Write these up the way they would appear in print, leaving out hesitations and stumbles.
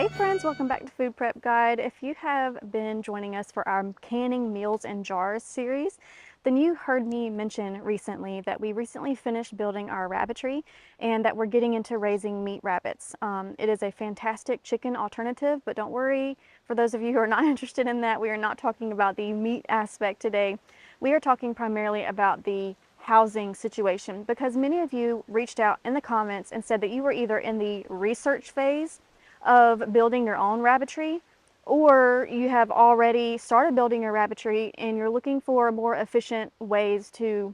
Hey friends, welcome back to Food Prep Guide. If you have been joining us for our Canning Meals in Jars series, then you heard me mention recently that we recently finished building our rabbitry and that we're getting into raising meat rabbits. It is a fantastic chicken alternative, but don't worry, for those of you who are not interested in that, we are not talking about the meat aspect today. We are talking primarily about the housing situation because many of you reached out in the comments and said that you were either in the research phase of building your own rabbitry, or you have already started building your rabbitry and you're looking for more efficient ways to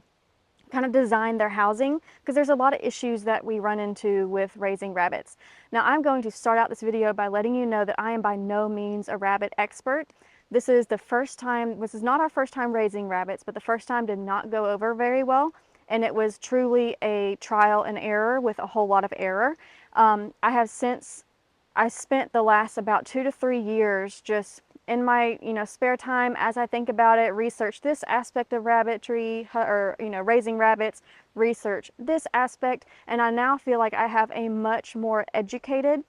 kind of design their housing, because there's a lot of issues that we run into with raising rabbits. Now, I'm going to start out this video by letting you know that I am by no means a rabbit expert. This is not our first time raising rabbits, but the first time did not go over very well, and it was truly a trial and error with a whole lot of error. I spent the last about 2 to 3 years just in my spare time, as I think about it, research this aspect of rabbitry, or raising rabbits, research this aspect, and I now feel like I have a much more educated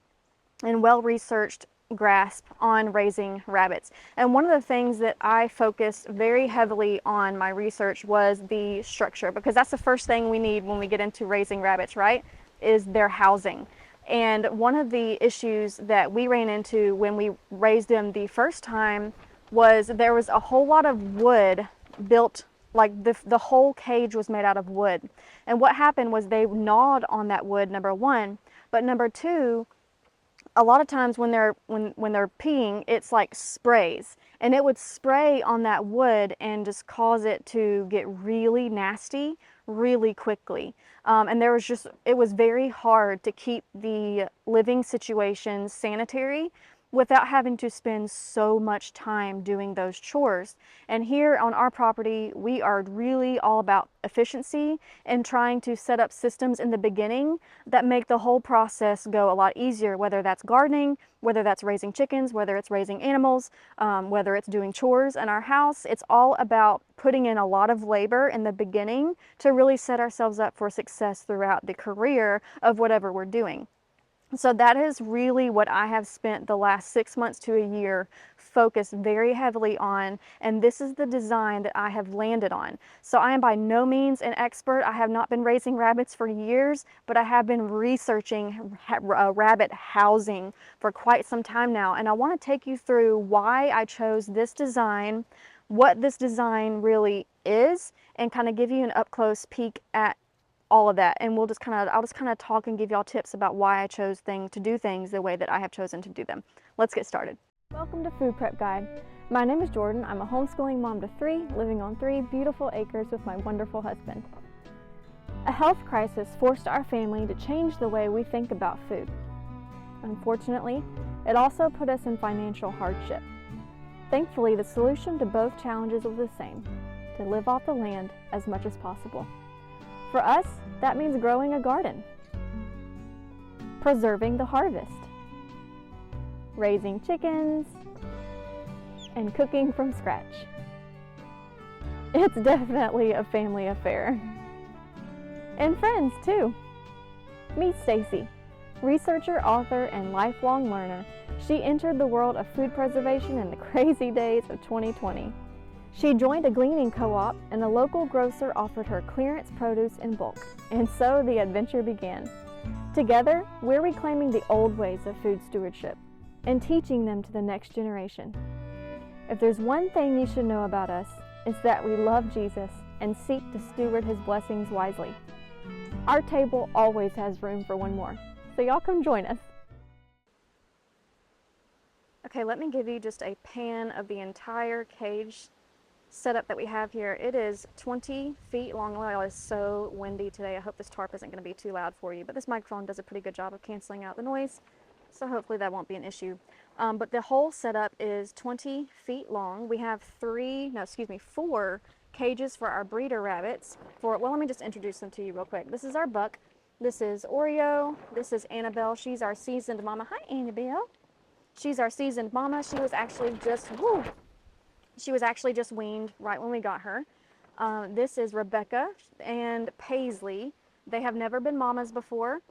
and well-researched grasp on raising rabbits. And one of the things that I focused very heavily on my research was the structure, because that's the first thing we need when we get into raising rabbits, right? Is their housing. And one of the issues that we ran into when we raised them the first time was there was a whole lot of wood built, like the whole cage was made out of wood. And what happened was they gnawed on that wood, number one, but number two, a lot of times when they're peeing, it's like sprays, and it would spray on that wood and just cause it to get really nasty really quickly. And it was very hard to keep the living situation sanitary without having to spend so much time doing those chores. And here on our property, we are really all about efficiency and trying to set up systems in the beginning that make the whole process go a lot easier, whether that's gardening, whether that's raising chickens, whether it's raising animals, whether it's doing chores in our house. It's all about putting in a lot of labor in the beginning to really set ourselves up for success throughout the career of whatever we're doing. So that is really what I have spent the last 6 months to a year focused very heavily on, and this is the design that I have landed on. So I am by no means an expert. I have not been raising rabbits for years, but I have been researching rabbit housing for quite some time now, and I want to take you through why I chose this design, what this design really is, and kind of give you an up-close peek at all of that. And I'll just kind of talk and give y'all tips about why I chose to do things the way that I have chosen to do them. Let's get started. Welcome to Food Prep Guide. My name is Jordan. I'm a homeschooling mom to 3, living on 3 beautiful acres with my wonderful husband. A health crisis forced our family to change the way we think about food. Unfortunately, it also put us in financial hardship. Thankfully, the solution to both challenges was the same: to live off the land as much as possible. For us, that means growing a garden, preserving the harvest, raising chickens, and cooking from scratch. It's definitely a family affair. And friends, too. Meet Stacy, researcher, author, and lifelong learner. She entered the world of food preservation in the crazy days of 2020. She joined a gleaning co-op, and a local grocer offered her clearance produce in bulk, and so the adventure began. Together, we're reclaiming the old ways of food stewardship and teaching them to the next generation. If there's one thing you should know about us, it's that we love Jesus and seek to steward his blessings wisely. Our table always has room for one more, so y'all come join us. Okay, let me give you just a pan of the entire cage setup that we have here. It is 20 feet long. Oh, it is so windy today. I hope this tarp isn't going to be too loud for you, but this microphone does a pretty good job of canceling out the noise, so hopefully that won't be an issue. But the whole setup is 20 feet long. We have 4 cages for our breeder rabbits. Well, let me just introduce them to you real quick. This is our buck. This is Oreo. This is Annabelle. She's our seasoned mama. Hi, Annabelle. She's our seasoned mama. She was actually just weaned right when we got her. This is Rebecca and Paisley. They have never been mamas before.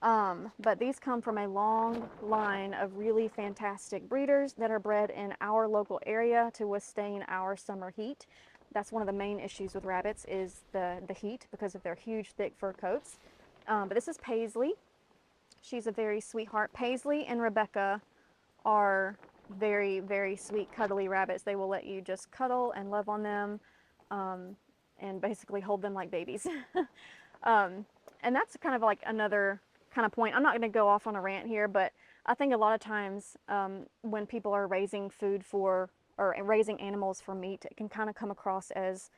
But these come from a long line of really fantastic breeders that are bred in our local area to withstand our summer heat. That's one of the main issues with rabbits is the heat because of their huge thick fur coats. But this is Paisley. She's a very sweetheart. Paisley and Rebecca are very, very sweet, cuddly rabbits. They will let you just cuddle and love on them, and basically hold them like babies. And that's kind of like another kind of point. I'm not going to go off on a rant here, but I think a lot of times when people are raising food for, or raising animals for meat, it can kind of come across as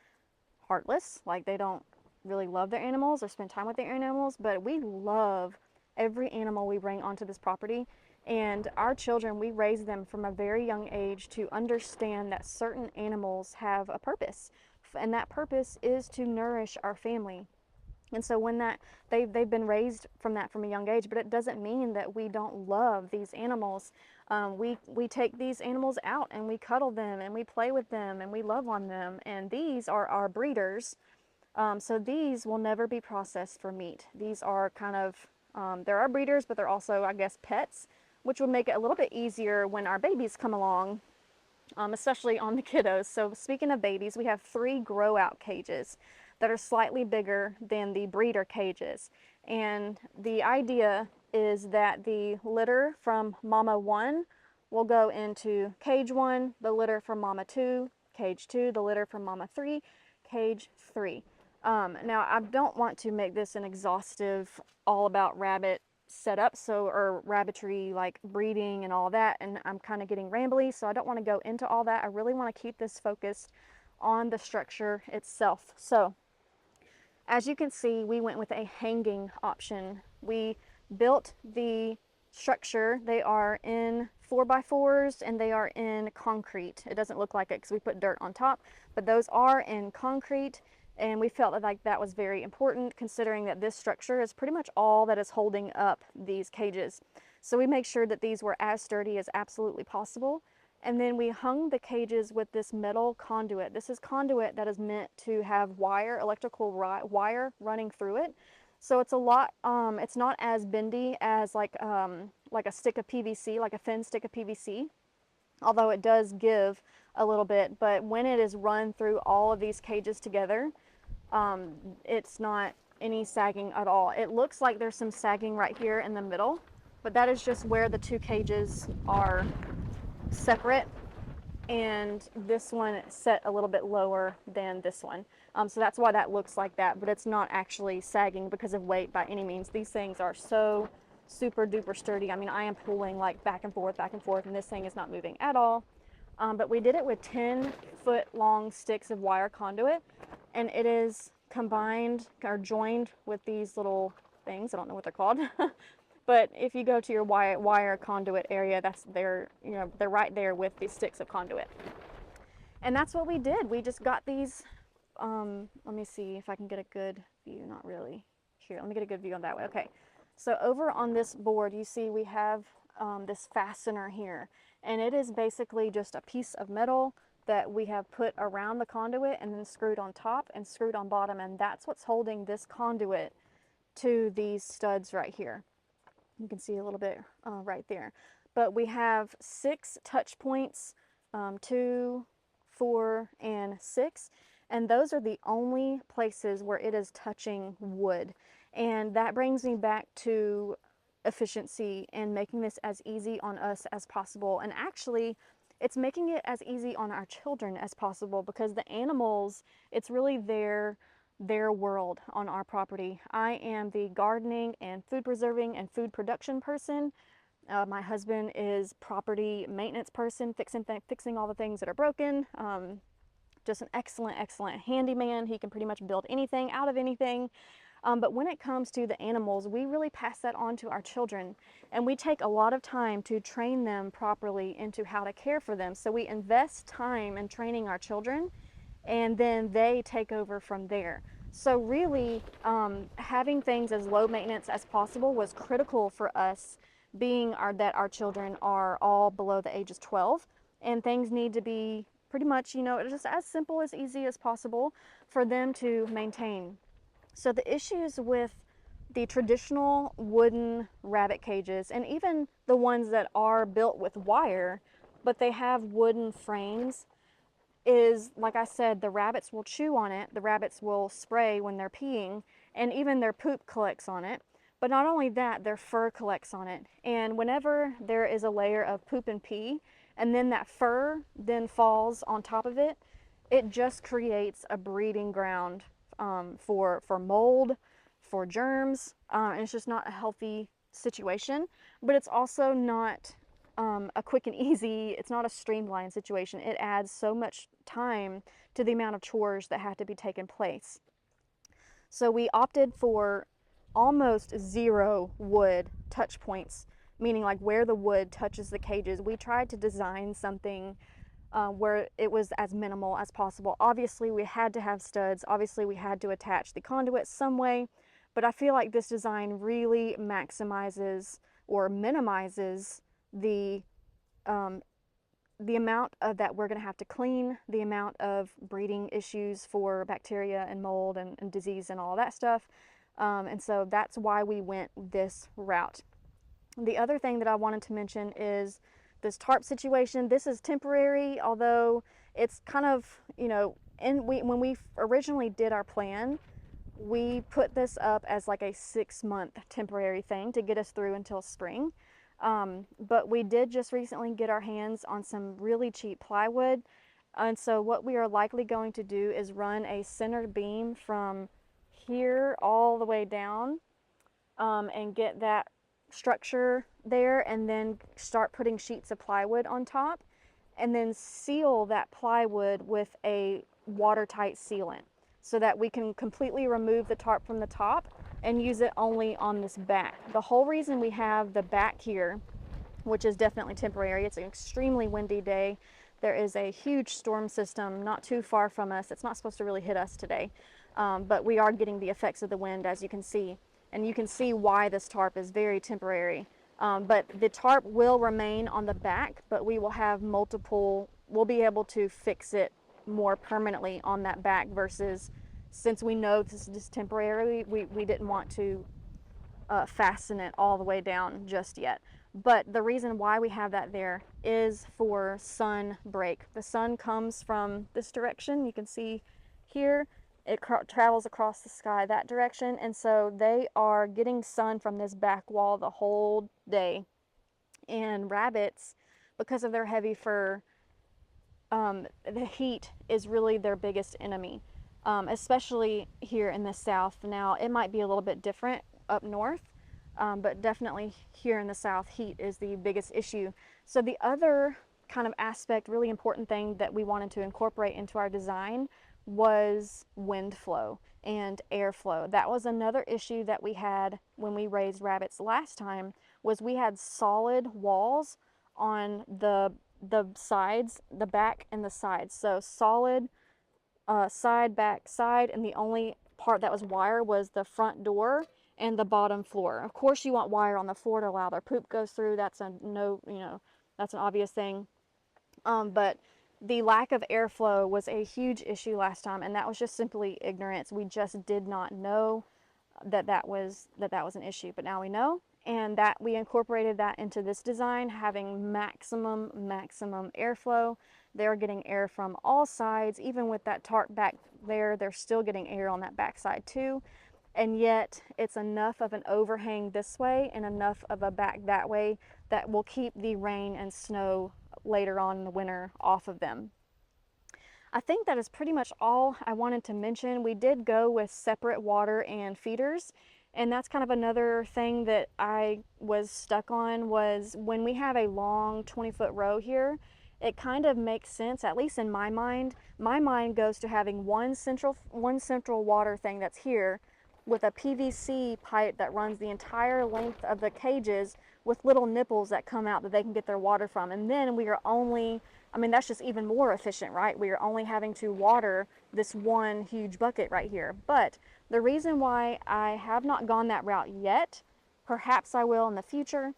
heartless, like they don't really love their animals or spend time with their animals. But we love every animal we bring onto this property, and our children, we raise them from a very young age to understand that certain animals have a purpose, and that purpose is to nourish our family. And so when that they've been raised from that from a young age, but it doesn't mean that we don't love these animals. We take these animals out and we cuddle them and we play with them and we love on them. And these are our breeders. So these will never be processed for meat. These are kind of they're our breeders, but they're also, I guess, pets, which will make it a little bit easier when our babies come along, especially on the kiddos. So speaking of babies, we have 3 grow out cages that are slightly bigger than the breeder cages. And the idea is that the litter from mama 1 will go into cage 1, the litter from mama 2, cage 2, the litter from mama 3, cage 3. Now I don't want to make this an exhaustive all about rabbit setup, or rabbitry like breeding and all that, and I'm kind of getting rambly, so I don't want to go into all that. I really want to keep this focused on the structure itself. So as you can see, we went with a hanging option. We built the structure. They are in 4x4s and they are in concrete. It doesn't look like it because we put dirt on top, but those are in concrete. And we felt like that was very important considering that this structure is pretty much all that is holding up these cages. So we make sure that these were as sturdy as absolutely possible. And then we hung the cages with this metal conduit. This is conduit that is meant to have wire, electrical wire running through it. So it's a lot, it's not as bendy as like a stick of PVC, like a thin stick of PVC. Although it does give a little bit, but when it is run through all of these cages together, it's not any sagging at all. It looks like there's some sagging right here in the middle, but that is just where the 2 cages are separate, and this one set a little bit lower than this one. So that's why that looks like that, but it's not actually sagging because of weight by any means. These things are so super duper sturdy. I mean, I am pulling like back and forth, and this thing is not moving at all. But we did it with 10-foot long sticks of wire conduit, and it is combined or joined with these little things. I don't know what they're called. But if you go to your wire conduit area, they're right there with these sticks of conduit. And that's what we did. We just got these, let me see if I can get a good view. Not really. Here, let me get a good view on that way. Okay. So over on this board, you see we have this fastener here. And it is basically just a piece of metal that we have put around the conduit and then screwed on top and screwed on bottom. And that's what's holding this conduit to these studs right here. You can see a little bit right there. But we have 6 touch points, 2, 4, and 6. And those are the only places where it is touching wood. And that brings me back to efficiency and making this as easy on us as possible. And actually, it's making it as easy on our children as possible, because the animals, it's really their world on our property. I am the gardening and food preserving and food production person. My husband is property maintenance person, fixing all the things that are broken. Just an excellent handyman. He can pretty much build anything out of anything. But when it comes to the animals, we really pass that on to our children, and we take a lot of time to train them properly into how to care for them. So we invest time in training our children, and then they take over from there. So really, having things as low maintenance as possible was critical for us, being that our children are all below the age of 12, and things need to be pretty much, just as simple easy as possible for them to maintain. So the issues with the traditional wooden rabbit cages, and even the ones that are built with wire, but they have wooden frames, is, like I said, the rabbits will chew on it, the rabbits will spray when they're peeing, and even their poop collects on it. But not only that, their fur collects on it. And whenever there is a layer of poop and pee, and then that fur then falls on top of it, it just creates a breeding ground for mold, for germs, and it's just not a healthy situation. But it's also not a quick and easy, it's not a streamlined situation. It adds so much time to the amount of chores that have to be taken place. So we opted for almost zero wood touch points, meaning like where the wood touches the cages. We tried to design something where it was as minimal as possible. Obviously we had to have studs, obviously we had to attach the conduit some way, but I feel like this design really maximizes or minimizes the amount of that we're going to have to clean, the amount of breeding issues for bacteria and mold and disease and all that stuff. And so that's why we went this route. The other thing that I wanted to mention is this tarp situation. This is temporary, although it's kind of, you know, when we originally did our plan, we put this up as like a 6-month temporary thing to get us through until spring. But we did just recently get our hands on some really cheap plywood. And so what we are likely going to do is run a center beam from here all the way down and get that structure there, and then start putting sheets of plywood on top, and then seal that plywood with a watertight sealant so that we can completely remove the tarp from the top and use it only on this back. The whole reason we have the back here, which is definitely temporary, it's an extremely windy day. There is a huge storm system not too far from us. It's not supposed to really hit us today, but we are getting the effects of the wind, as you can see. And you can see why this tarp is very temporary. But the tarp will remain on the back, but we will have multiple, we'll be able to fix it more permanently on that back, versus, since we know this is temporary, we didn't want to fasten it all the way down just yet. But the reason why we have that there is for sun break. The sun comes from this direction, you can see here. It travels across the sky that direction, and so they are getting sun from this back wall the whole day. And rabbits, because of their heavy fur, the heat is really their biggest enemy, especially here in the south. Now, it might be a little bit different up north, but definitely here in the south, heat is the biggest issue. So the other kind of aspect, really important thing that we wanted to incorporate into our design was wind flow and airflow. That was another issue that we had when we raised rabbits last time, was we had solid walls on the sides, the back and the sides. So solid side, back, side, and the only part that was wire was the front door and the bottom floor. Of course you want wire on the floor to allow their poop goes through. That's a no, you know, that's an obvious thing. But the lack of airflow was a huge issue last time, and that was just simply ignorance. We just did not know that was an issue, but now we know, and that we incorporated that into this design, having maximum airflow. They're getting air from all sides. Even with that tarp back there, they're still getting air on that back side too. And yet it's enough of an overhang this way and enough of a back that way that will keep the rain and snow later on in the winter off of them. I think that is pretty much all I wanted to mention. We did go with separate water and feeders, and that's kind of another thing that I was stuck on, was when we have a long 20-foot row here, it kind of makes sense, at least in my mind. My mind goes to having one central water thing that's here, with a PVC pipe that runs the entire length of the cages with little nipples that come out that they can get their water from. And then we are only, I mean, that's just even more efficient, right? We are only having to water this one huge bucket right here. But the reason why I have not gone that route yet, perhaps I will in the future,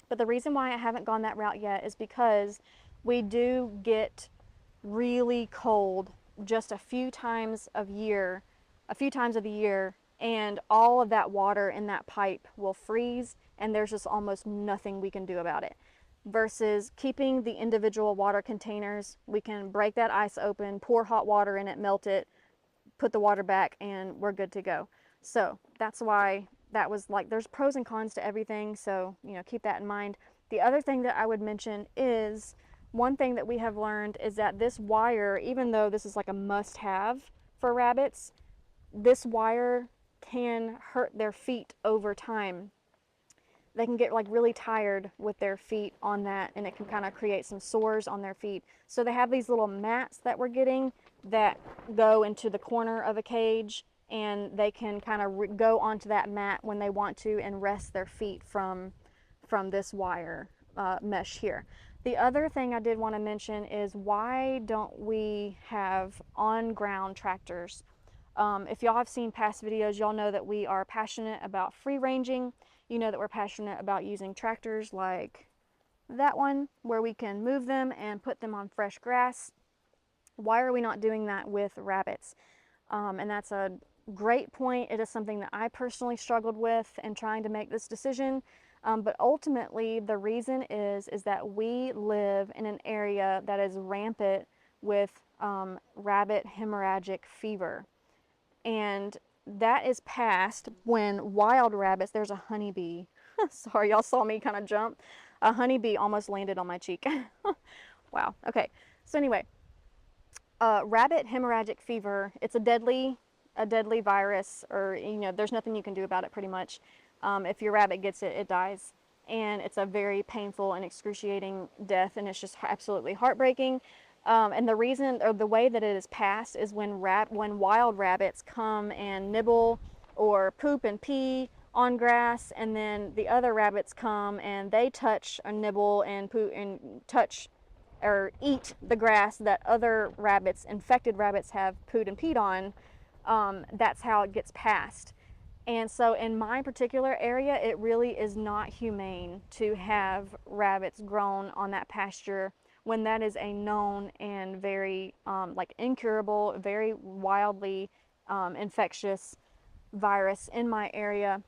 but the reason why I haven't gone that route yet is because we do get really cold just a few times of the year and all of that water in that pipe will freeze, and there's just almost nothing we can do about it. Versus keeping the individual water containers, we can break that ice open, pour hot water in it, melt it, put the water back, and we're good to go. So that's why that was like, there's pros and cons to everything, so keep that in mind. The other thing that I would mention is, one thing that we have learned is that this wire, even though this is like a must-have for rabbits, this wire can hurt their feet over time. They can get like really tired with their feet on that, and it can kind of create some sores on their feet. So they have these little mats that we're getting that go into the corner of a cage, and they can kind of go onto that mat when they want to and rest their feet from this wire mesh here. The other thing I did want to mention is, why don't we have on-ground tractors? If y'all have seen past videos, y'all know that we are passionate about free ranging. You know that we're passionate about using tractors like that one, where we can move them and put them on fresh grass. Why are we not doing that with rabbits? And that's a great point. It is something that I personally struggled with in trying to make this decision. But ultimately, the reason is that we live in an area that is rampant with rabbit hemorrhagic fever. And that is passed when wild rabbits, there's a honeybee. Sorry, y'all saw me kind of jump. A honeybee almost landed on my cheek. Wow, okay. So anyway, rabbit hemorrhagic fever, it's a deadly virus, or there's nothing you can do about it pretty much. If your rabbit gets it, it dies. And it's a very painful and excruciating death, and it's just absolutely heartbreaking. And the reason, or the way that it is passed, is when wild rabbits come and nibble or poop and pee on grass, and then the other rabbits come and they touch or nibble and poop and touch or eat the grass that other rabbits, infected rabbits, have pooed and peed on. That's how it gets passed. And so in my particular area, it really is not humane to have rabbits grown on that pasture, when that is a known and very like incurable, very wildly infectious virus in my area.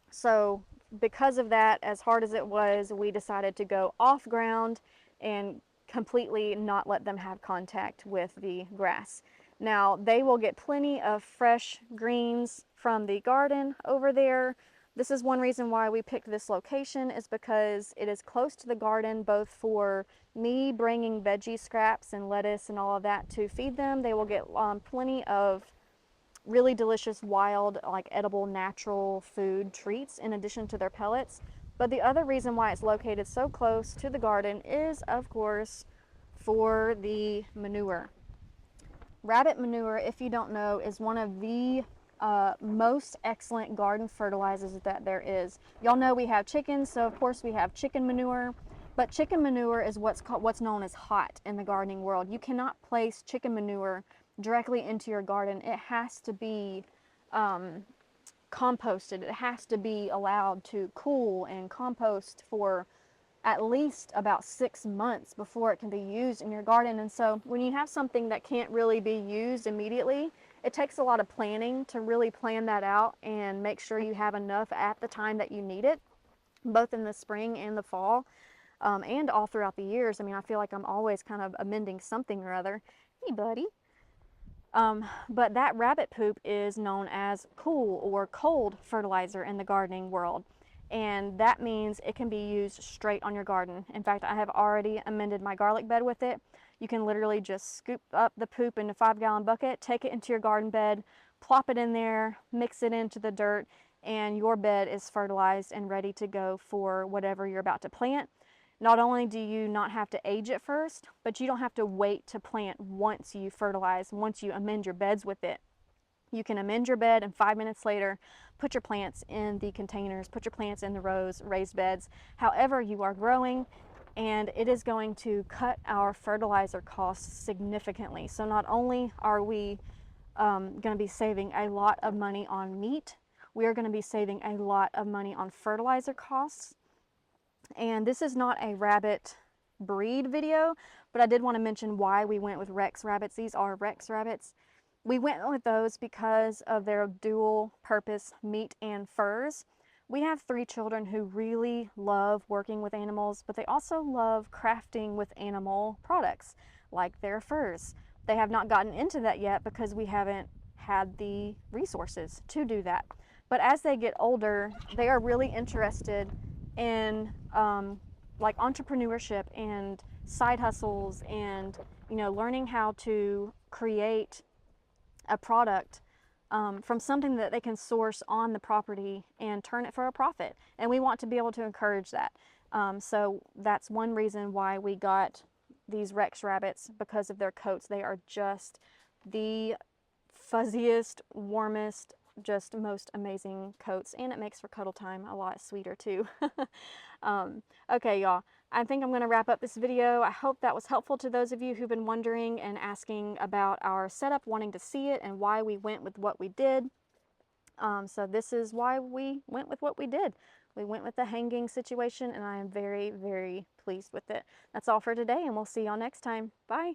So because of that, as hard as it was, we decided to go off ground and completely not let them have contact with the grass. Now, they will get plenty of fresh greens from the garden over there. This is one reason why we picked this location, is because it is close to the garden, both for me bringing veggie scraps and lettuce and all of that to feed them. They will get plenty of really delicious, wild, like edible, natural food treats in addition to their pellets. But the other reason why it's located so close to the garden is, of course, for the manure. Rabbit manure, if you don't know, is one of the most excellent garden fertilizers that there is. Y'all know we have chickens, so of course we have chicken manure. But chicken manure is what's known as hot in the gardening world. You cannot place chicken manure directly into your garden. It has to be composted. It has to be allowed to cool and compost for at least about 6 months before it can be used in your garden. And so when you have something that can't really be used immediately, it takes a lot of planning to really plan that out and make sure you have enough at the time that you need it, both in the spring and the fall, and all throughout the years. I mean, I feel like I'm always kind of amending something or other. Hey, buddy. But that rabbit poop is known as cool or cold fertilizer in the gardening world. And that means it can be used straight on your garden. In fact, I have already amended my garlic bed with it. You can literally just scoop up the poop in a 5-gallon bucket, take it into your garden bed, plop it in there, mix it into the dirt, and your bed is fertilized and ready to go for whatever you're about to plant. Not only do you not have to age it first, but you don't have to wait to plant once you fertilize, once you amend your beds with it. You can amend your bed and 5 minutes later, put your plants in the containers, put your plants in the rows, raised beds, however you are growing, and it is going to cut our fertilizer costs significantly. So not only are we going to be saving a lot of money on meat, we are going to be saving a lot of money on fertilizer costs. And this is not a rabbit breed video, but I did want to mention why we went with Rex rabbits. These are Rex rabbits. We went with those because of their dual purpose meat and furs. We have 3 children who really love working with animals, but they also love crafting with animal products like their furs. They have not gotten into that yet because we haven't had the resources to do that. But as they get older, they are really interested in like entrepreneurship and side hustles, and learning how to create a product from something that they can source on the property and turn it for a profit. And we want to be able to encourage that. So that's one reason why we got these Rex rabbits, because of their coats. They are just the fuzziest, warmest, just most amazing coats, and it makes for cuddle time a lot sweeter too. Okay, y'all, I think I'm going to wrap up this video. I hope that was helpful to those of you who've been wondering and asking about our setup, wanting to see it, and why we went with what we did. So this is why we went with what we did. We went with the hanging situation, and I am very, very pleased with it. That's all for today, and we'll see y'all next time. Bye.